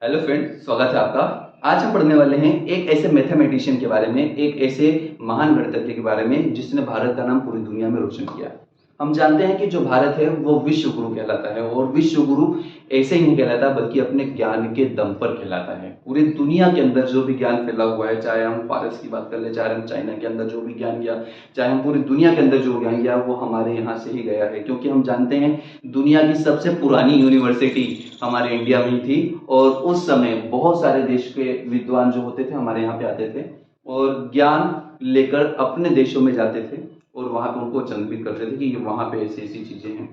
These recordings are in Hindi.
हेलो फ्रेंड, स्वागत है आपका। आज हम पढ़ने वाले हैं एक ऐसे मैथमेटिशियन के बारे में, एक ऐसे महान गणितज्ञ के बारे में जिसने भारत का नाम पूरी दुनिया में रोशन किया। हम जानते हैं कि जो भारत है वो विश्व गुरु कहलाता है, और विश्व गुरु ऐसे ही नहीं कहलाता बल्कि अपने ज्ञान के दम पर कहलाता है। पूरी दुनिया के अंदर जो भी ज्ञान फैला हुआ है, चाहे हम फारस की बात कर ले, चाहे हम चाइना के अंदर जो भी ज्ञान गया, चाहे हम पूरी दुनिया के अंदर जो ज्ञान गया, वो हमारे यहाँ से ही गया है। क्योंकि हम जानते हैं दुनिया की सबसे पुरानी यूनिवर्सिटी हमारे इंडिया में ही थी, और उस समय बहुत सारे देश के विद्वान जो होते थे हमारे यहाँ पे आते थे और ज्ञान लेकर अपने देशों में जाते थे, और वहां पे उनको चंद भी करते थे कि ये वहां पे ऐसी ऐसी चीजें हैं।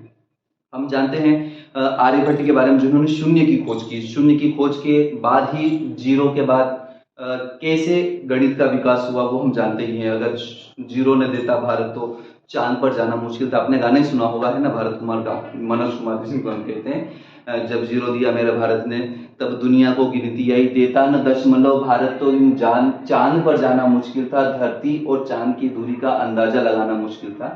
हम जानते हैं आर्यभट्ट के बारे में, जिन्होंने शून्य की खोज की। शून्य की खोज के बाद ही, जीरो के बाद कैसे गणित का विकास हुआ वो हम जानते ही हैं। अगर जीरो ने देता भारत तो चांद पर जाना मुश्किल था। आपने गाना ही सुना होगा, है ना, भारत कुमार का, मनोज कुमार जिनको हम कहते हैं, जब जीरो दिया मेरे भारत ने तब दुनिया को गिनती आई, देता न दशमलव भारत तो यूं जान, चांद पर जाना मुश्किल था, धरती और चांद की दूरी का अंदाजा लगाना मुश्किल था।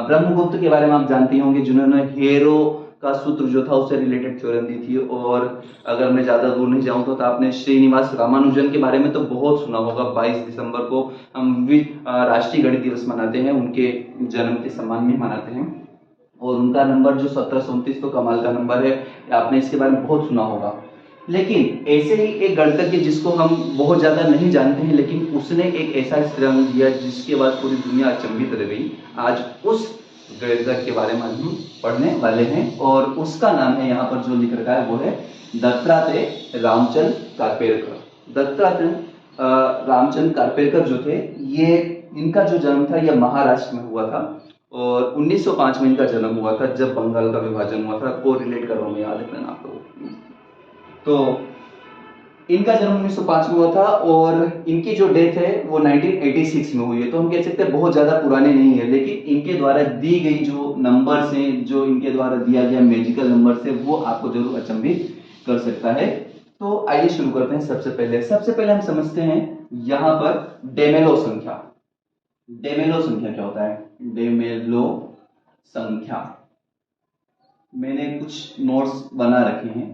ब्रह्मगुप्त के बारे में आप जानते होंगे, जिन्होंने हेरो का सूत्र जो था उससे रिलेटेड थ्योरम दी थी। और अगर मैं ज्यादा दूर नहीं जाऊं तो आपने श्रीनिवास रामानुजन के बारे में तो बहुत सुना होगा। 22 दिसंबर को हम राष्ट्रीय गणित दिवस मनाते हैं, उनके जन्म के सम्मान में मनाते हैं। और उनका नंबर जो 1729 तो कमाल का नंबर है, आपने इसके बारे में बहुत सुना होगा। लेकिन ऐसे ही एक गणितज्ञ जिसको हम बहुत ज्यादा नहीं जानते हैं, लेकिन उसने एक ऐसा स्थिरांक दिया जिसके बाद पूरी दुनिया अचंभित रह गई। आज उस गणितज्ञ के बारे में हम पढ़ने वाले हैं, और उसका नाम है, यहाँ पर जो लिख रखा है वो है दत्तात्रेय रामचंद्र कारपेरकर। दत्तात्रेय रामचंद्र कारपेरकर जो थे, ये इनका जो जन्म था यह महाराष्ट्र में हुआ था, और 1905 में इनका जन्म हुआ था, जब बंगाल का विभाजन हुआ था। को रिलेट करो, मैं याद रखना आप लोगों को। तो इनका जन्म 1905 में हुआ था, और इनकी जो डेथ है वो 1986 में हुई है। तो हम कह सकते हैं बहुत ज्यादा पुराने नहीं है, लेकिन इनके द्वारा दी गई जो नंबर्स हैं, जो इनके द्वारा दिया गया मैजिकल नंबर्स है, वो आपको जरूर अचंभित कर सकता है। तो आइए शुरू करते हैं। सबसे पहले हम समझते हैं यहां पर डेमेलो संख्या। डेमेलो संख्या क्या होता है? डेमेलो संख्या, मैंने कुछ नोट्स बना रखे हैं,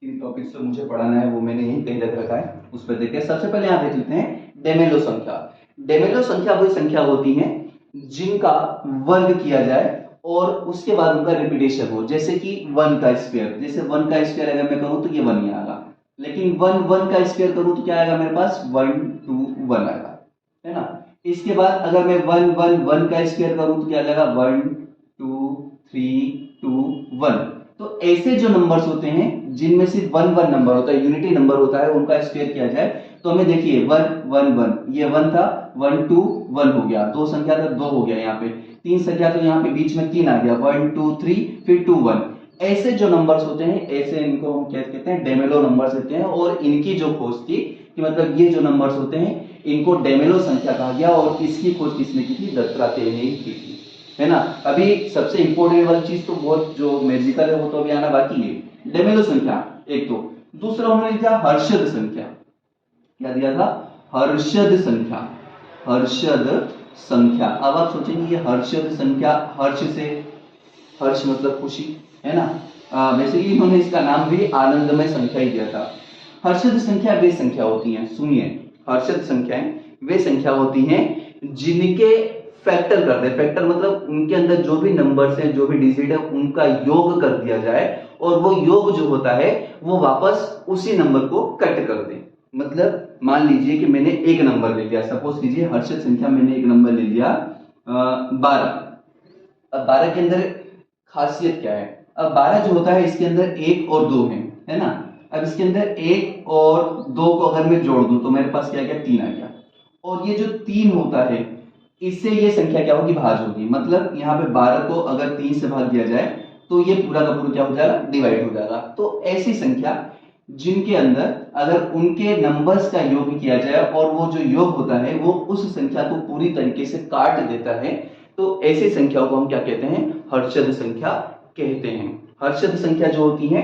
किन टॉपिक्स पे मुझे पढ़ाना है वो मैंने यहीं कहीं रख रखा है, उस पर देखते हैं। सबसे पहले यहां देख लेते हैं डेमेलो संख्या। डेमेलो संख्या वही संख्या होती है जिनका वर्ग किया जाए और उसके बाद उनका रिपीटेशन हो। जैसे कि 1 का स्क्वायर, जैसे 1 का स्क्वायर अगर मैं करूं तो ये 1 ही आएगा, लेकिन 1 का स्क्वायर करूं तो क्या आएगा मेरे पास? 1 2 1 आएगा, है ना। इसके बाद अगर मैं 1 1 1 का स्क्वायर करूं तो क्या लगेगा? 1 2 3 2 1। तो ऐसे जो नंबर्स होते हैं जिनमें सिर्फ 1 1 नंबर होता है, यूनिटी नंबर होता है, उनका स्क्वायर किया जाए तो हमें देखिए 1 1 1, ये 1 था, 1 2 1 हो गया, दो संख्या था 2 हो गया, यहाँ पे तीन संख्या तो यहाँ पे बीच में 3 आ गया, 1 2 3 फिर 2 1। ऐसे जो नंबर्स होते हैं, ऐसे इनको हम क्या कहते हैं? डेमेलो नंबर्स कहते हैं। और इनकी जो खोज थी कि मतलब ये जो नंबर्स होते हैं इनको डेमेलो संख्या कहा गया, और इसकी खोज किसने की थी? दत्तात्रेय ने की थी, है ना। अभी सबसे इंपॉर्टेंट वाली चीज तो बहुत जो मैजिकल है वो तो अभी आना बाकी है। डेमेलो संख्या एक तो, दूसरा उन्होंने दिया हर्षद संख्या। क्या दिया था? हर्षद संख्या। हर्षद संख्या। अब आप सोचेंगे ये हर्षद संख्या, हर्ष से, हर्ष मतलब खुशी, है ना। बेसिकली इन्होंने इसका नाम भी आनंदमय संख्या ही दिया था। हर्षद संख्या वे संख्या होती हैं, सुनिए, हर्षद संख्याएं वे संख्या होती हैं जिनके फैक्टर करते हैं। फैक्टर मतलब उनके अंदर जो भी नंबर्स हैं, जो भी डिजिट है, उनका योग कर दिया जाए, और वो योग जो होता है वो वापस उसी नंबर को कट कर दे। मतलब मान लीजिए कि मैंने एक नंबर ले लिया, सपोज कीजिए हर्षद संख्या मैंने एक नंबर ले लिया 12। अब 12 के अंदर खासियत क्या है? अब 12 जो होता है इसके अंदर 1 और 2 है ना। अब इसके अंदर 1 और 2 को अगर मैं जोड़ दूं तो मेरे पास क्या गया? 3 आ गया। और ये जो 3 होता है इससे ये संख्या क्या होगी? भाज्य होगी। मतलब यहाँ पे 12 को अगर 3 से भाग दिया जाए तो ये पूरा का पूरा क्या हो जाएगा? डिवाइड हो जाएगा। तो ऐसी संख्या जिनके अंदर अगर उनके नंबर्स का योग किया जाए और वो जो योग होता है वो उस संख्या को पूरी तरीके से काट देता है, तो ऐसी संख्याओं को हम क्या कहते हैं? हर्षद संख्या कहते हैं। हर्षद संख्या जो होती है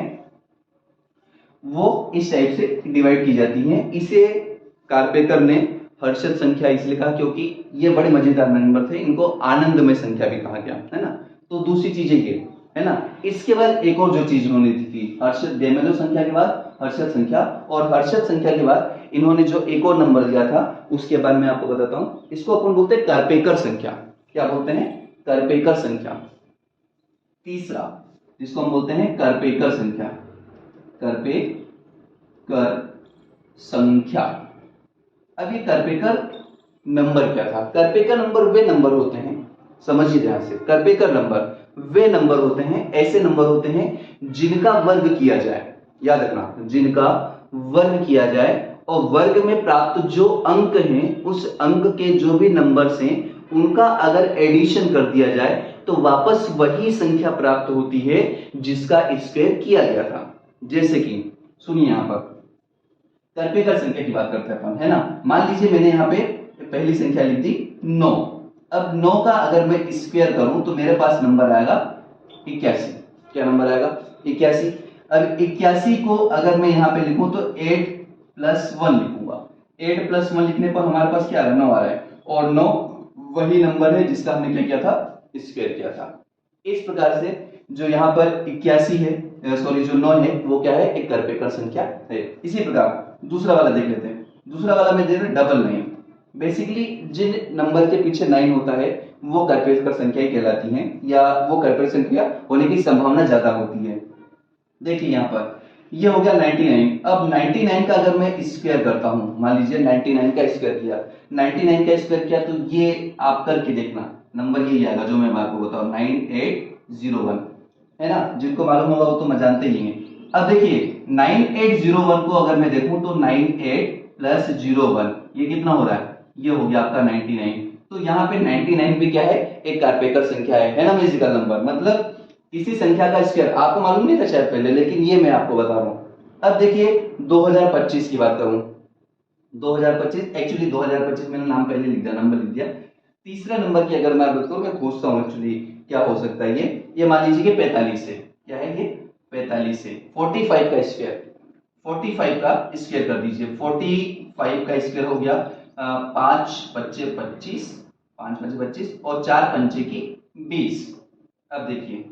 वो इस टाइप से डिवाइड की जाती है। इसे कारपेकर ने हर्षद संख्या इसलिए कहा क्योंकि ये बड़े मजेदार नंबर थे, इनको आनंदमय संख्या भी कहा गया, है ना। तो दूसरी चीज ये है ना। इसके बाद एक और जो चीज उन्होंने दी थी, हर्षद डेमेलो संख्या के बाद हर्षद संख्या, और हर्षद संख्या के बाद इन्होंने जो एक और नंबर दिया था उसके बारे में आपको बताता हूं। इसको अपन बोलते हैं करपेकर संख्या। क्या बोलते हैं? करपेकर संख्या। तीसरा जिसको हम बोलते हैं करपेकर संख्या, करपेकर संख्या। अब ये करपेकर नंबर क्या था? करपेकर नंबर वे नंबर होते हैं, समझिए ध्यान से, करपेकर नंबर वे नंबर होते हैं, ऐसे नंबर होते हैं जिनका वर्ग किया जाए, याद रखना, जिनका वर्ग किया जाए और वर्ग में प्राप्त जो अंक हैं उस अंक के जो भी नंबर्स हैं उनका अगर एडिशन कर दिया जाए तो वापस वही संख्या प्राप्त होती है जिसका स्क्वायर किया गया था। जैसे कि सुनिए, यहां पर करपेकर संख्या की बात करते हैं अपन, है ना। मान लीजिए मैंने यहाँ पे पहली संख्या लिख दी 9। अब 9 का अगर मैं स्क्वायर करूं तो मेरे पास नंबर आएगा 81। क्या नंबर आएगा? 81। अब 81 को अगर मैं यहाँ पे लिखूं तो 8 + 1 लिखूंगा। 8 + 1 लिखने पर हमारे पास क्या आ रहा है? 9 आ रहा है, और 9 वही नंबर है जिसका हमने क्या किया था? स्क्वायर किया था। इस प्रकार से जो यहाँ पर 81 है, सॉरी जो 9 है वो क्या है? एक करपेकर संख्या है। इसी प्रकार दूसरा वाला देख लेते हैं। दूसरा वाला में दे रहे डबल 9। बेसिकली जिन नंबर के पीछे 9 होता है वो करपेकर संख्या कहलाती हैं, या वो करपेकर संख्या होने की संभावना ज्यादा होती है। देखिए यहाँ पर ये हो गया 99। अब 99 का अगर मैं स्क्वायर करता हूं, मान लीजिए 99 का स्क्वायर किया, 99 का स्क्वायर किया, तो ये आप करके देखना, नंबर यही आएगा जो मैं आपको बताऊं, 9801, है ना। जिनको मालूम होगा वो तो मैं जानते ही हैं। अब देखिए 9801 को अगर मैं देखूं तो 98 + 01 ये कितना हो रहा है? ये हो गया आपका 99। तो यहाँ पे 99 भी क्या है? एक करपेकर संख्या है ना, म्यूजिकल नंबर। मतलब किसी संख्या का स्क्वायर आपको मालूम नहीं था शायद पहले, लेकिन ये मैं आपको बता रहा हूं। अब देखिए 2025 की बात करूं, 2025 एक्चुअली 2025 मैंने नाम पहले लिख दिया, नंबर लिख दिया। तीसरा नंबर की अगर मैं बात करूं, मैं खोजता हूं एक्चुअली क्या हो सकता है। ये मान लीजिए कि 45 है। क्या है ये? 45 है। 45 का स्क्वायर, 45 का स्क्वायर कर दीजिए। 45 का स्क्वायर हो गया 5 × 5 = 25, 5 × 5 = 25 और 4 × 5 = 20। अब देखिए,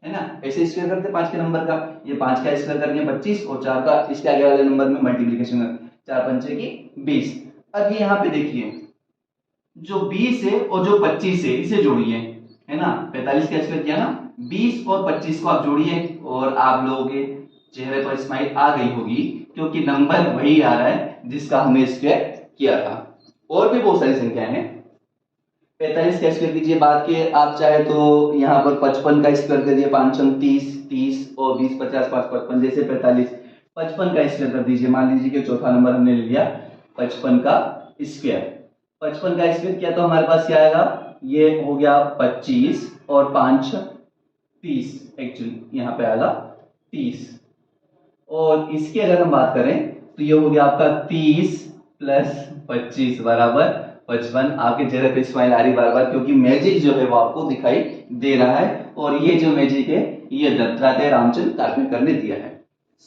है ना, ऐसे स्क्वायर करते 5 के नंबर का, ये 5 का स्क्वायर करके 25 और 4 का इसके आगे वाले नंबर में मल्टीप्लिकेशन, 4 × 5 = 20। अब ये यहाँ पे देखिए जो 20 है और जो 25 है इसे जोड़िए, है ना। 45 का स्क्वायर किया ना, 20 और 25 को आप जोड़िए और आप लोगों के चेहरे पर स्माइल आ गई होगी, क्योंकि नंबर वही आ रहा है जिसका हमने स्क्वायर किया था। और भी बहुत सारी संख्याएं हैं। 45 का स्क्वायर कीजिए, बात के आप चाहे तो यहाँ पर 55 का स्क्वायर कर दिए, 5 × 30, 30 और 20 50 5 55, जैसे 45 55 का स्क्वायर कर दीजिए। मान लीजिए कि चौथा नंबर हमने ले लिया 55 का स्क्वायर। 55 का स्क्वायर किया तो हमारे पास क्या आएगा? ये हो गया 25 और 5 30, एक्चुअली यहाँ पे आएगा 30। और इसकी अगर हम बात करें तो ये हो गया आपका 30 + 25 बराबर 55। आपके चेहरे पे स्माइल आ रही बार बार, क्योंकि मैजिक जो है वो आपको दिखाई दे रहा है, और ये जो मैजिक है ये दत्तात्रेय रामचंद्र कारपेकर ने दिया है।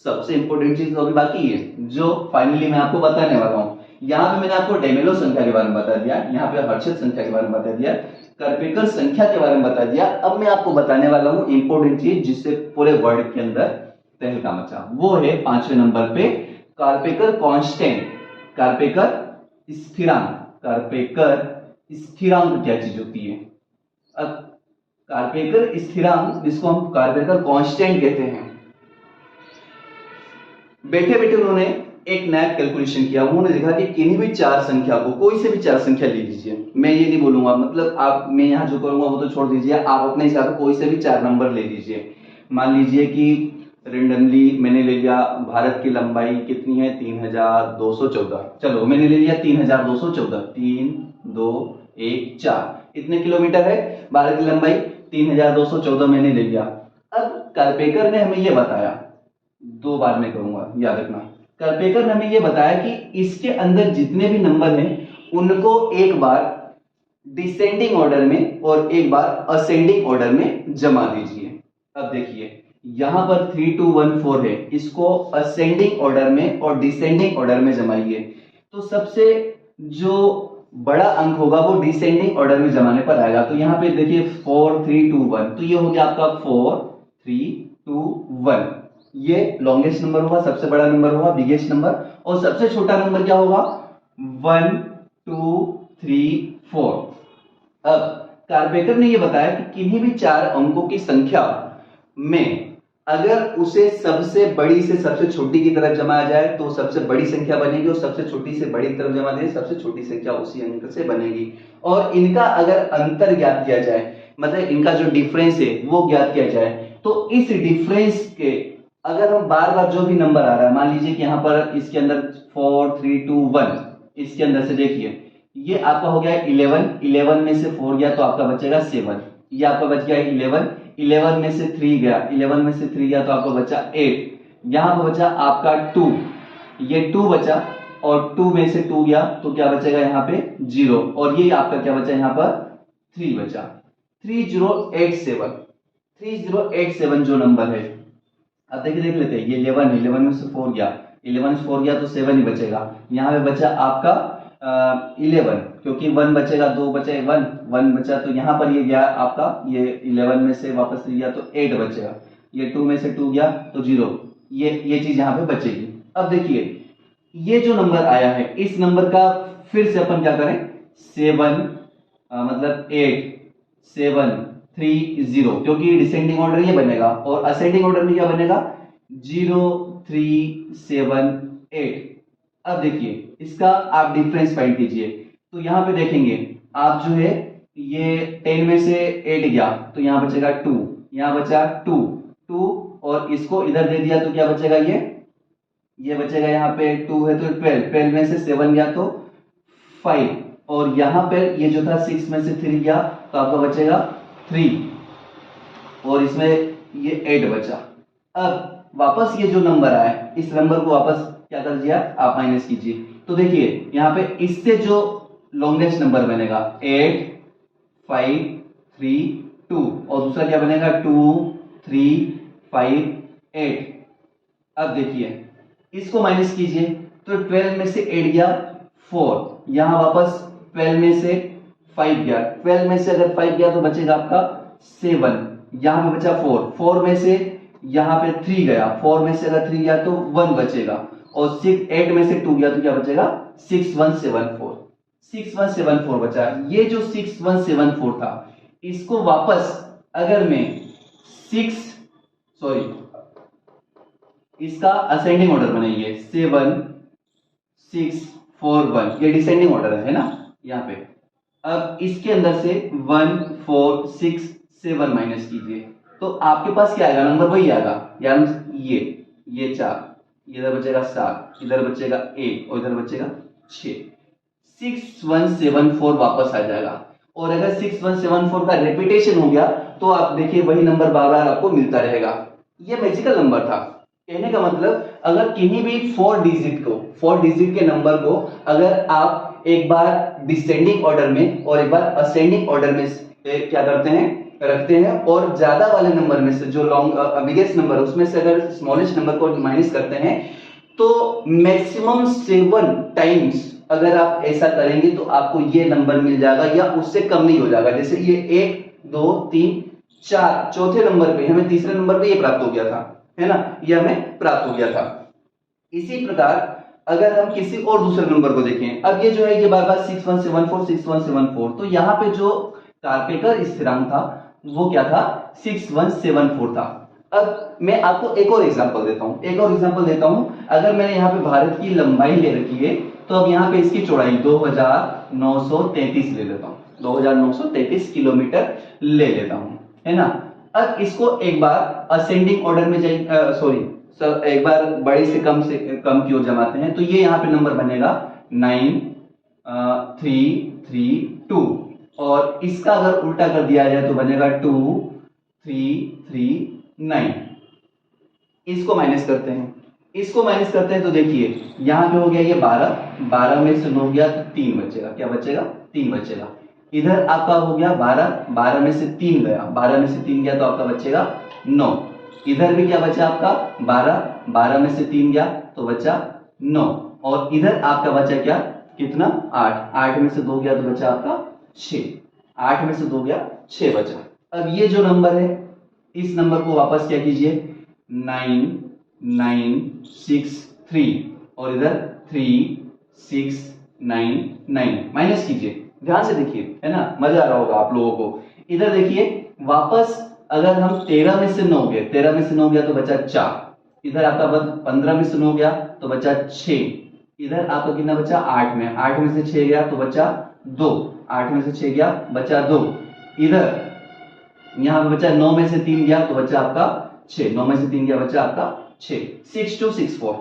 सबसे इंपॉर्टेंट चीज अभी बाकी है जो फाइनली मैं आपको बताने वाला हूँ। यहाँ पे मैंने आपको डेमेलो संख्या के बारे में बता दिया, यहाँ पे हर्षद संख्या के बारे में बता दिया, करपेकर संख्या के बारे में बता दिया। अब मैं आपको बताने वाला हूँ इंपॉर्टेंट चीज जिससे पूरे वर्ल्ड के अंदर तहलका मचा, वो है 5वें नंबर पे कारपेकर कांस्टेंट, कारपेकर स्थिरांक। कारपेकर स्थिरांक क्या चीज होती है? अब कारपेकर स्थिरांक जिसको हम कारपेकर कांस्टेंट कहते हैं, बैठे बैठे उन्होंने एक नया कैलकुलेशन किया। उन्होंने देखा कि किन्हीं भी 4 संख्या को, कोई से भी 4 संख्या ले लीजिए, मैं ये नहीं बोलूंगा, मतलब आप, मैं यहाँ जो करूंगा वो तो छोड़ दीजिए, आप अपने हिसाब से कोई से भी 4 नंबर ले लीजिए। मान लीजिए कि रेंडमली मैंने ले लिया भारत की लंबाई कितनी है? 3214। चलो मैंने ले लिया 3214, 3 2 1 4, इतने किलोमीटर है भारत की लंबाई, 3214 मैंने ले लिया। अब कारपेकर ने हमें यह बताया, 2 बार मैं कहूंगा याद रखना, कारपेकर ने हमें यह बताया कि इसके अंदर जितने भी नंबर हैं उनको एक बार डिसेंडिंग ऑर्डर में और एक बार असेंडिंग ऑर्डर में जमा दीजिए। अब देखिए यहां पर 3214 है, इसको असेंडिंग ऑर्डर में और डिसेंडिंग ऑर्डर में जमाइए। तो सबसे जो बड़ा अंक होगा वो डिसेंडिंग ऑर्डर में जमाने पर आएगा। तो यहाँ पे देखिए 4321, तो ये हो गया आपका 4 3 2 1। ये लॉन्गेस्ट नंबर होगा, सबसे बड़ा नंबर होगा, बिगेस्ट नंबर। और सबसे छोटा नंबर क्या होगा? 1 2 3 4। अब कार्पेटर ने ये बताया कि किन्हीं भी 4 अंकों की संख्या में अगर उसे सबसे बड़ी से सबसे छोटी की तरफ जमाया जाए तो सबसे बड़ी संख्या बनेगी, और सबसे छोटी से बड़ी की तरफ जमा दे सबसे छोटी संख्या उसी अंक से बनेगी। और इनका अगर अंतर ज्ञात किया जाए, मतलब इनका जो डिफरेंस है वो ज्ञात किया जाए, तो इस डिफरेंस के अगर हम बार बार जो भी नंबर आ रहा है, मान लीजिए कि यहाँ पर इसके अंदर 4 3 2 1, इसके अंदर से देखिए ये आपका हो गया 11, 11 में से 4 गया तो आपका बचेगा 7, ये आपका बच गया 11, 11 में से 3 गया, 11 में से 3 गया तो आपका बचा 8, यहाँ पर बचा आपका 2, ये 2 बचा, और 2 में से 2 गया तो क्या बचेगा यहाँ पे 0, और ये आपका क्या बचा यहाँ पर 3 बचा। 3087, 3087 जो नंबर है, अब देखिए देख लेते हैं, ये 11 है, 11 में से 4 गया, 11 में से 4 गया तो 7 ही बचेगा। यहाँ पे बचा आपका 11, क्योंकि 1 बचेगा, 2 बचे 1 1 बचा, तो यहाँ पर ये गया आपका, ये 11 में से वापस गया तो 8 बचेगा, ये 2 में से 2 गया तो 0, ये चीज यहाँ पे बचेगी। अब देखिए ये जो नंबर आया है, इस नंबर का फिर से अपन क्या करें, 7 मतलब 8 7 3 0, क्योंकि डिसेंडिंग ऑर्डर ये बनेगा, और असेंडिंग ऑर्डर में क्या बनेगा 0 3 7 8। अब देखिए इसका आप डिफरेंस फाइंड कीजिए, तो यहाँ पे देखेंगे आप जो है, ये 10 में से 8 गया तो यहाँ बचेगा 2, यहाँ बचा 2 2, और इसको इधर दे दिया तो क्या बचेगा, ये बचेगा यहाँ पे 2 है तो 12, 12 में से 7 गया तो 5, और यहाँ पे ये जो था 6 में से 3 गया तो आपका बचेगा 3, और इसमें ये 8 बचा। अब वापस ये जो नंबर आया, इस नंबर को वापस क्या कर दिया आप माइनस कीजिए, तो देखिए यहाँ पे इससे जो लॉन्गेस्ट नंबर बनेगा 8 5 3 2, और दूसरा क्या बनेगा 2 3 5 8। अब देखिए इसको माइनस कीजिए, तो 12 में से 8 गया 4, यहां वापस 12 में से 5 गया, 12 में से अगर 5 गया तो बचेगा आपका 7, यहां पे बचा 4, 4 में से यहां पे 3 गया, 4 में से अगर 3 गया तो 1 बचेगा, और 6 8 में से 2 गया तो क्या बचेगा 6174, 6174 बचा। ये जो 6174 था, इसको वापस अगर मैं इसका असेंडिंग ऑर्डर बनाइए, 7 6 4 1, ये डिसेंडिंग ऑर्डर है ना यहाँ पे। अब इसके अंदर से 1 4 6 7 माइनस कीजिए, तो आपके पास क्या आएगा, नंबर वही आएगा यार, ये 4, इधर बचेगा 7, इधर बचेगा 1, और इधर बचेगा 6, 6174 वापस आ जाएगा। और अगर 6174 का रेपिटेशन हो गया तो आप देखिए वही नंबर बार बार आपको मिलता रहेगा। ये मैजिकल नंबर था। कहने का मतलब अगर किन्हीं भी 4 डिजिट के नंबर को अगर आप एक बार डिसेंडिंग ऑर्डर में और एक बार असेंडिंग ऑर्डर में क्या करते हैं, रखते हैं, और ज्यादा वाले नंबर में से जो बिगेस्ट नंबर उसमें से अगर स्मॉलेस्ट नंबर को माइनस करते हैं, तो मैक्सिमम 7 टाइम्स अगर आप ऐसा करेंगे तो आपको ये नंबर मिल जाएगा, या उससे कम नहीं हो जाएगा। जैसे ये 1 2 3 4, चौथे नंबर पे हमें तीसरे नंबर पे ये प्राप्त हो गया था, है ना, ये हमें प्राप्त हो गया था। इसी प्रकार अगर हम किसी और दूसरे नंबर को देखें, अब ये जो है ये बार बार 6174, तो यहाँ पे जो कार्पेटर स्थिरांक था वो क्या था, 6174 था। अब मैं आपको एक और एग्जांपल देता हूं, अगर मैंने यहाँ पे भारत की लंबाई ले रखी है, तो अब यहाँ पे इसकी चौड़ाई 2933 ले लेता हूँ, 2933 किलोमीटर ले लेता हूँ, है ना। अब इसको एक बार असेंडिंग ऑर्डर में एक बार बड़े से कम की ओर जमाते हैं, तो ये यहाँ पे नंबर बनेगा 9332, और इसका अगर उल्टा कर दिया जाए तो बनेगा 2339। इसको माइनस करते हैं, तो देखिए यहाँ पे हो गया ये 12 में से 9 गया तो 3 बचेगा, क्या बचेगा 3 बचेगा। इधर आपका हो गया 12 में से 3 गया, 12 में से 3 गया तो आपका बचेगा 9, इधर भी क्या बचा आपका 12 में से 3 गया तो बचा 9, और इधर आपका बचा क्या, कितना 8 में से 2 गया तो बचा आपका 6, 8 में से 2 गया 6 बचा। अब ये जो नंबर है इस नंबर को वापस क्या कीजिए 9963 और इधर 3699 माइनस कीजिए, ध्यान से देखिए, है ना, मजा आ रहा होगा आप लोगों को। इधर देखिए वापस अगर हम 13 में से 9 गए, 13 में से 9 गया तो बचा 4, इधर आपका 15 में से 9 गया तो बचा 6, इधर आपका कितना बचा 8 में, 8 में से 6 गया तो बचा 2, 8 में से 6 गया बचा 2, इधर यहां पे बचा 9 में से 3 गया तो बचा आपका 6, 9 में से 3 गया बचा आपका 6, 6264,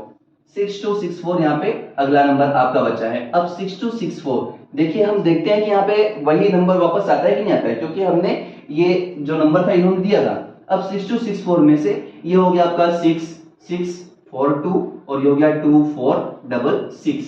6264 यहाँ पे अगला नंबर आपका बचा है। अब 6264 देखिए, हम देखते हैं कि यहाँ पे वही नंबर वापस आता है कि नहीं आता है, क्योंकि हमने ये जो नंबर था इन्होंने दिया था। अब 6264 में से ये हो गया आपका 6642 और ये हो गया 2466,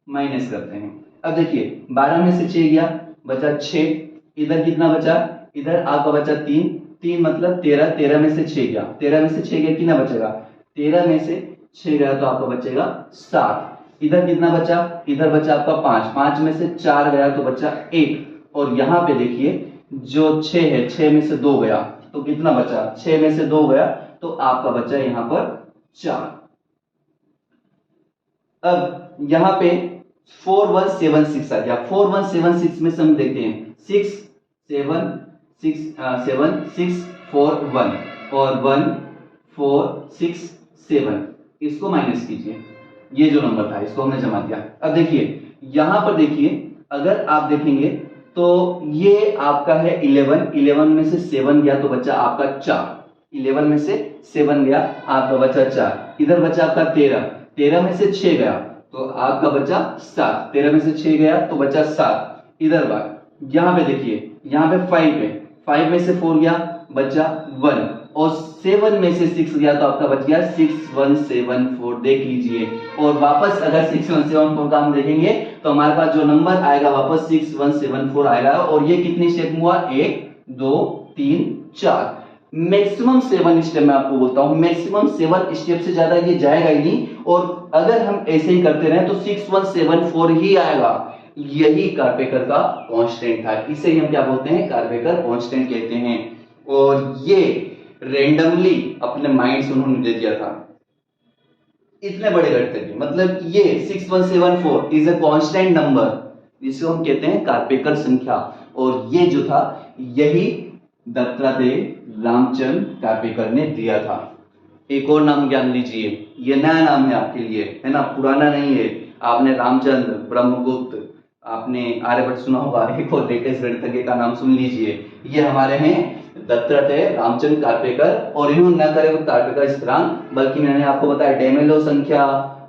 माइनस करते हैं। अब देखिए 12 में से 6 गया बचा 6, इधर कितना बचा, इधर आपका बचा 3, 3 मतलब 13, 13 में से 6 गया, 13 में से 6 गया कितना बचेगा, 13 में से 6 गया तो आपका बचेगा 7, इधर कितना बचा, इधर बचा आपका 5, 5 में से 4 गया तो बचा 1, और यहाँ पे देखिए जो 6 है, 6 में से 2 गया तो कितना बचा, 6 में से 2 गया तो आपका बचा यहाँ पर 4। अब यहाँ पे 4176 आ गया, 4176 में से हम देखते हैं 67641 और 1467, इसको माइनस कीजिए, ये जो नंबर था इसको हमने जमा दिया। अब देखिए यहां पर देखिए, अगर आप देखेंगे तो ये आपका है 11, 11 में से 7 गया तो बचा आपका 4, 11 में से 7 गया आपका बचा 4, इधर बचा आपका 13, 13 में से 6 गया तो आपका बचा 7, 13 में से 6 गया तो बचा 7, इधर बात यहाँ पे देखिए, यहाँ पे 5 है, 5 में से 4 गया बचा 1 और 7 में से 6 गया तो आपका बच गया 6174, देख लीजिए। और वापस अगर 6174 का हम देखेंगे तो हमारे पास जो नंबर आएगा वापस 6174 आएगा, और ये कितनी स्टेप में हुआ, 1 2 3 4, मैक्सिमम 7 स्टेप में आपको बोलता हूं, मैक्सिमम 7 स्टेप से ज्यादा ये जाएगा ही नहीं, और अगर हम ऐसे ही करते रहे तो 6174 ही आएगा। यही कार्पेकर का कांस्टेंट था, इसे हम क्या बोलते हैं, कार्पेकर कांस्टेंट कहते हैं। और ये रेंडमली अपने माइंड से उन्होंने दे दिया था, इतने बड़े गणितज्ञ, मतलब ये 6174 इज अ कांस्टेंट नंबर, जिसे हम कहते हैं कार्पेकर संख्या। और ये जो था यही दत्तात्रेय रामचंद्र कार्पेकर ने दिया था। एक और नाम ज्ञान लीजिए, ये नया नाम है आपके लिए, है ना, पुराना नहीं है। आपने रामचंद्र, ब्रह्मगुप्त, आपने आर्यभट्ट सुना होगा, एक और लेटेस्ट गणितज्ञ का नाम सुन लीजिए, ये हमारे हैं दत्तात्रेय रामचंद्र कार्पेकर। और इन्होंने न करे कार्पेकर स्थिरांक, बल्कि मैंने आपको बताया डेमेलो संख्या,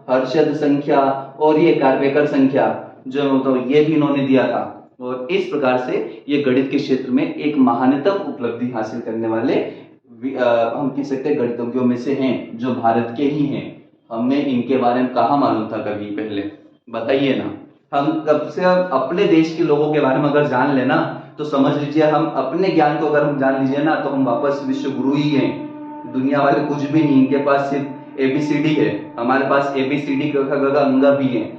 हर्षद संख्या और ये कार्पेकर संख्या जो तो ये भी इन्होंने दिया था। और इस प्रकार से ये गणित के क्षेत्र में एक महानतम उपलब्धि हासिल करने वाले हम कह सकते हैं गणितज्ञों में से हैं, जो भारत के ही हैं। हमें इनके बारे में कहाँ मालूम था कभी पहले, बताइए ना। हम कब से अपने देश के लोगों के बारे में अगर जान लेना तो समझ लीजिए, हम अपने ज्ञान को अगर हम जान लीजिए ना तो हम वापस विश्व गुरु ही हैं। दुनिया वाले कुछ भी नहीं, इनके पास सिर्फ एबीसीडी है, हमारे पास एबीसीडी का अंगा भी है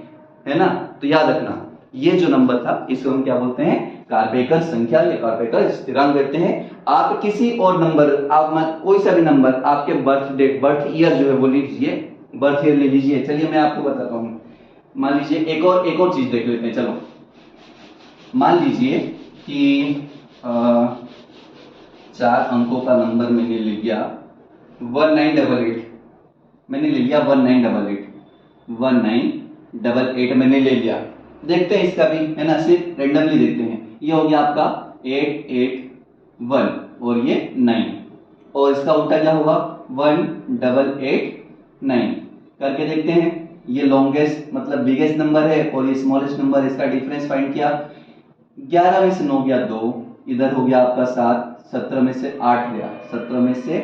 ना। तो याद रखना, ये जो नंबर था इसको हम क्या बोलते हैं, कार्पेकर संख्या या कार्पेकर स्थिरांक कहते हैं। आप किसी और नंबर, आप कोई सा भी नंबर, आपके बर्थ डेट, बर्थ ईयर जो है वो लीजिए, बर्थ ईयर ले लीजिए। चलिए मैं आपको बताता हूँ, मान लीजिए एक और चीज देख लेते हैं। चलो मान लीजिए कि 4 अंकों का नंबर मैंने ले लिया 1988, मैंने ले लिया 1988 मैंने ले लिया। देखते हैं इसका भी, है ना, सिर्फ रेंडमली देखते हैं। ये हो गया आपका 881 और ये 9, और इसका उल्टा क्या होगा 1889 करके देखते हैं। ये लॉन्गेस्ट मतलब बिगेस्ट नंबर है और ये स्मॉलेस्ट नंबर, इसका डिफरेंस फाइंड किया। 11 में से 9 गया 2, इधर हो गया आपका 7, 17 में से 8 गया, 17 में से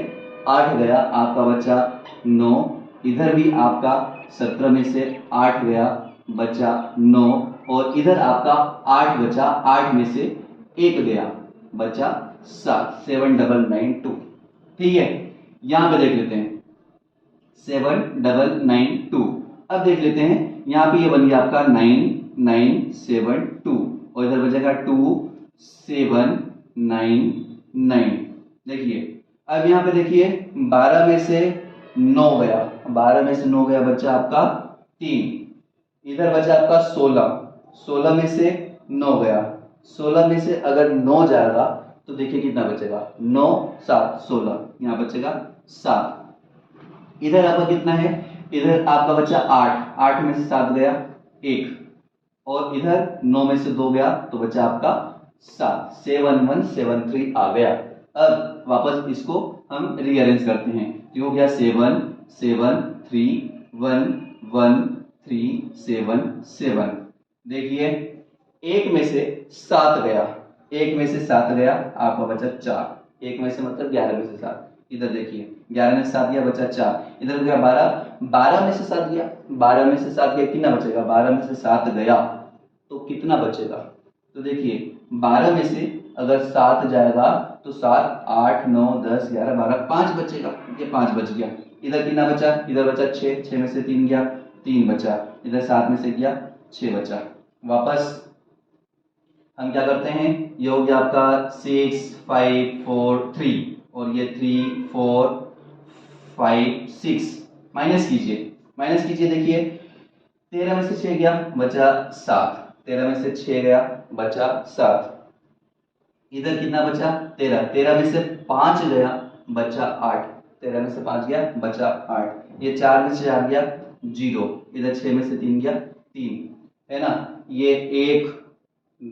8 गया आपका बचा 9, इधर भी आपका 17 में से 8 गया बचा 9, और इधर आपका 8 बचा, 8 में से 1 गया बचा 7, 7992। ठीक है, यहां पे देख लेते हैं 7992। अब देख लेते हैं यहाँ पे ये बन गया आपका 9972 और इधर बचेगा 2799। देखिए अब यहाँ पे देखिए 12 में से 9 गया, 12 में से 9 गया, बच्चा आपका 3। इधर बचा आपका 16, 16 में से 9 गया, 16 में से अगर 9 जाएगा तो देखिए कितना बचेगा, 9 7 16, यहाँ बचेगा 7। इधर आपका कितना है, इधर आपका बचा 8, 8 में से 7 गया 1, और इधर 9 में से 2 गया तो बचा आपका 7, 7173 आ गया। अब वापस इसको हम रीअरेंज करते हैं, तो हो गया 7 7 3 1 1 3 7 7। देखिए एक में से 7 गया, एक में से 7 गया, आपका बचा 4, एक में से मतलब 11 में से 7। इधर देखिए 11 में से 7 गया, बचा 4। इधर गया 12, 12 में से 7 गया, 12 में से 7 गया, कितना बचेगा, 12 में से 7 गया तो कितना बचेगा, तो देखिए 12 में से अगर 7 जाएगा तो 7 8 9 10 11 12, 5 बचेगा, ये 5 बच गया। इधर कितना बचा, इधर बचा 6, 6 में से 3 गया, 3 बचा। इधर 7 में से गया 6 बचा। वापस हम क्या करते हैं, ये हो गया आपका 6 5 4 3, और ये 3 4 5 6। माइनस कीजिए, माइनस कीजिए, देखिए 13 में से 6 गया, बचा 7, 13 में से 6 गया, बचा 7। इधर कितना बचा 13, 13 में से 5 गया, बचा 8, 13 में से 5 गया, बचा 8। ये 4 में से आ गया 0, इधर 6 में से 3 गया 3, है ना। ये 1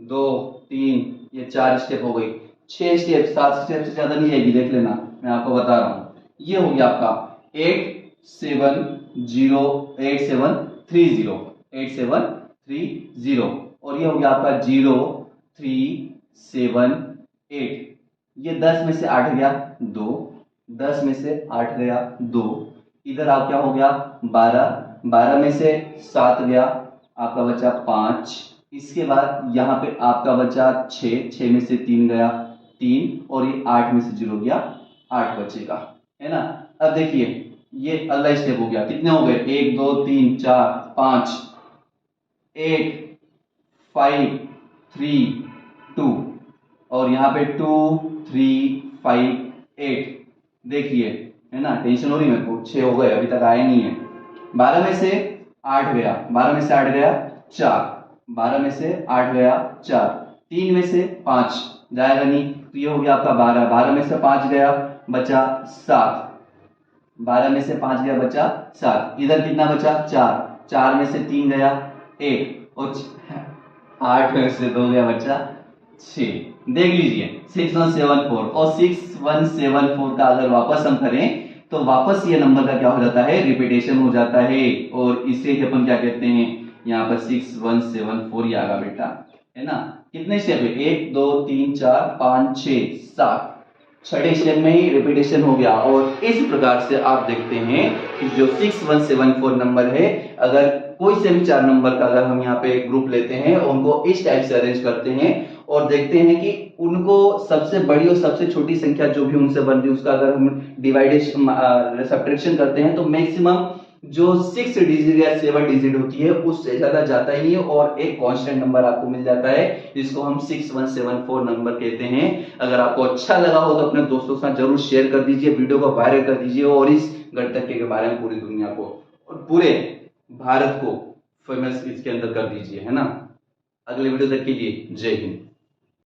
2 3, ये 4 स्टेप हो गई, 6 स्टेप, 7 स्टेप से ज्यादा नहीं आएगी, देख लेना, मैं आपको बता रहा हूँ। ये हो गया आपका 8730 8730, और ये हो गया आपका 0378। ये 10 में से 8 गया 2, 10 में से 8 गया 2। इधर आप क्या हो गया 12, 12 में से 7 गया, आपका बचा 5। इसके बाद यहाँ पे आपका बचा 6, 6 में से 3 गया 3, और ये 8 में से 0 गया 8 बचेगा, है ना। अब देखिए ये अगला स्टेप हो गया, कितने हो गए 1 2 3 4 5, 8 5 3 2, और यहाँ पे 2 3 5 8। देखिए, है ना, टेंशन हो रही मेरे को, 6 हो गए, अभी तक आए नहीं है। 12 में से 8 गया, 12 में से 8 गया 4, 12 में से 8 गया 4, 3 में से 5 जाएगा नहीं, तो ये हो गया आपका 12, 12 में से 5 गया, बचा 7, 12 में से 5 गया, बचा 7। इधर कितना बचा 4, 4 में से 3 गया 1, और 8 में से 2 गया, बचा 6। देख लीजिए 6174, और 6174 का अगर वापस हम करें तो वापस ये नंबर का क्या हो जाता है, रिपीटेशन हो जाता है, और इसे अपन क्या कहते हैं, यहाँ पर 6174 ही आएगा बेटा, है ना। कितने स्टेप है, 1 2 3 4 5 6 7, छठे स्टेप में ही रिपीटेशन हो गया। और इस प्रकार से आप देखते हैं कि जो 6174 नंबर है, अगर कोई से भी 4 नंबर का अगर हम यहाँ पे ग्रुप लेते हैं और उनको इस टाइप से अरेंज करते हैं और देखते हैं कि उनको सबसे बड़ी और सबसे छोटी संख्या जो भी उनसे बन रही है उसका अगर हम डिवाइडेशन सब्ट्रैक्शन करते हैं तो मैक्सिमम जो 6 डिजिट या 7 डिजिट होती है उससे ज्यादा जाता ही नहीं है, और एक कांस्टेंट नंबर आपको मिल जाता है जिसको हम 6174 नंबर कहते हैं। अगर आपको अच्छा लगा हो तो अपने दोस्तों के साथ जरूर शेयर कर दीजिए, वीडियो को वायरल कर दीजिए, और इस गणितज्ञ के बारे में पूरी दुनिया को और पूरे भारत को फेमस इसके अंदर कर दीजिए, है ना। अगले वीडियो तक के लिए जय हिंद।